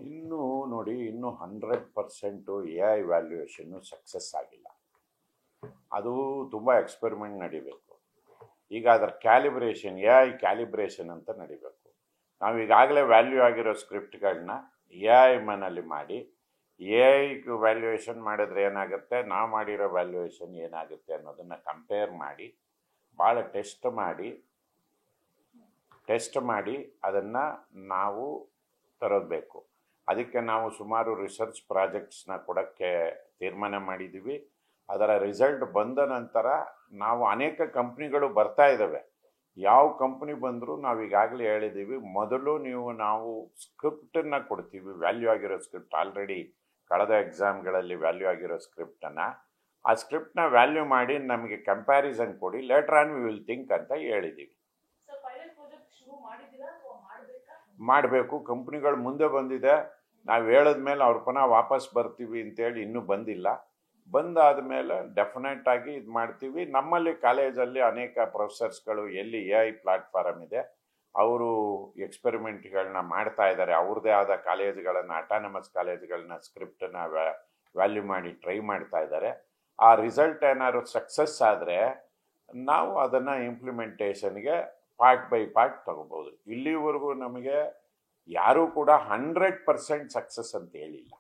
ಇನ್ನೂ ನೋಡಿ, ಇನ್ನೂ 100% ಎ ಐ ವ್ಯಾಲ್ಯೂಯೇಷನ್ನು ಸಕ್ಸಸ್ ಆಗಿಲ್ಲ. ಅದು ತುಂಬ ಎಕ್ಸ್ಪೆರಿಮೆಂಟ್ ನಡಿಬೇಕು. ಈಗ ಅದರ ಕ್ಯಾಲಿಬ್ರೇಷನ್, ಎ ಐ ಕ್ಯಾಲಿಬ್ರೇಷನ್ ಅಂತ ನಡಿಬೇಕು. ನಾವು ಈಗಾಗಲೇ ವ್ಯಾಲ್ಯೂ ಆಗಿರೋ ಸ್ಕ್ರಿಪ್ಟ್ಗಳನ್ನ ಎ ಐ ಮನಲ್ಲಿ ಮಾಡಿ ಎ ಐ ವ್ಯಾಲ್ಯೂಯೇಷನ್ ಮಾಡಿದ್ರೆ ಏನಾಗುತ್ತೆ, ನಾವು ಮಾಡಿರೋ ವ್ಯಾಲ್ಯೂಯೇಷನ್ ಏನಾಗುತ್ತೆ ಅನ್ನೋದನ್ನು ಕಂಪೇರ್ ಮಾಡಿ ಭಾಳ ಟೆಸ್ಟ್ ಮಾಡಿ ಅದನ್ನು ನಾವು ತರೋಬೇಕು. ಅದಕ್ಕೆ ನಾವು ಸುಮಾರು ರಿಸರ್ಚ್ ಪ್ರಾಜೆಕ್ಟ್ಸ್ನ ಕೊಡೋಕ್ಕೆ ತೀರ್ಮಾನ ಮಾಡಿದ್ದೀವಿ. ಅದರ ರಿಸಲ್ಟ್ ಬಂದ ನಂತರ ನಾವು ಅನೇಕ ಕಂಪ್ನಿಗಳು ಬರ್ತಾ ಇದ್ದಾವೆ. ಯಾವ ಕಂಪ್ನಿ ಬಂದರೂ ನಾವು ಈಗಾಗಲೇ ಹೇಳಿದ್ದೀವಿ, ಮೊದಲು ನಾವು ಸ್ಕ್ರಿಪ್ಟನ್ನು ಕೊಡ್ತೀವಿ, ವ್ಯಾಲ್ಯೂ ಆಗಿರೋ ಸ್ಕ್ರಿಪ್ಟ್. ಆಲ್ರೆಡಿ ಕಳೆದ ಎಕ್ಸಾಮ್ಗಳಲ್ಲಿ ವ್ಯಾಲ್ಯೂ ಆಗಿರೋ ಸ್ಕ್ರಿಪ್ಟನ್ನು, ಆ ಸ್ಕ್ರಿಪ್ಟ್ನ ವ್ಯಾಲ್ಯೂ ಮಾಡಿ ನಮಗೆ ಕಂಪ್ಯಾರಿಸನ್ ಕೊಡಿ, later on we will think ಅಂತ ಹೇಳಿದ್ದೀವಿ. ಮಾಡಬೇಕು. ಕಂಪ್ನಿಗಳು ಮುಂದೆ ಬಂದಿದೆ, ನಾವು ಹೇಳಿದ್ಮೇಲೆ ಅವ್ರ ಪುನಃ ವಾಪಸ್ ಬರ್ತೀವಿ ಅಂತೇಳಿ ಇನ್ನೂ ಬಂದಿಲ್ಲ. ಬಂದಾದ ಮೇಲೆ ಡೆಫಿನೆಟ್ ಆಗಿ ಇದು ಮಾಡ್ತೀವಿ. ನಮ್ಮಲ್ಲಿ ಕಾಲೇಜಲ್ಲಿ ಅನೇಕ ಪ್ರೊಫೆಸರ್ಸ್ಗಳು ಎಲ್ಲಿ ಎ ಐ ಪ್ಲಾಟ್ಫಾರಮ್ ಇದೆ ಅವರು ಎಕ್ಸ್ಪೆರಿಮೆಂಟ್ಗಳನ್ನ ಮಾಡ್ತಾ ಇದ್ದಾರೆ. ಅವ್ರದ್ದೇ ಆದ ಕಾಲೇಜುಗಳನ್ನು, ಅಟಾನಮಸ್ ಕಾಲೇಜುಗಳನ್ನ ಸ್ಕ್ರಿಪ್ಟನ್ನ ವ್ಯಾಲ್ಯೂ ಮಾಡಿ ಟ್ರೈ ಮಾಡ್ತಾ ಇದ್ದಾರೆ. ಆ ರಿಸಲ್ಟ್ ಏನಾದ್ರು ಸಕ್ಸಸ್ ಆದರೆ ನಾವು ಅದನ್ನು ಇಂಪ್ಲಿಮೆಂಟೇಷನ್ಗೆ ಪಾರ್ಟ್ ಬೈ ಪಾರ್ಟ್ ತಗೋಬೋದು. ಇಲ್ಲಿವರೆಗೂ ನಮಗೆ ಯಾರೂ ಕೂಡ 100% ಸಕ್ಸಸ್ ಅಂತ ಹೇಳಿಲ್ಲ.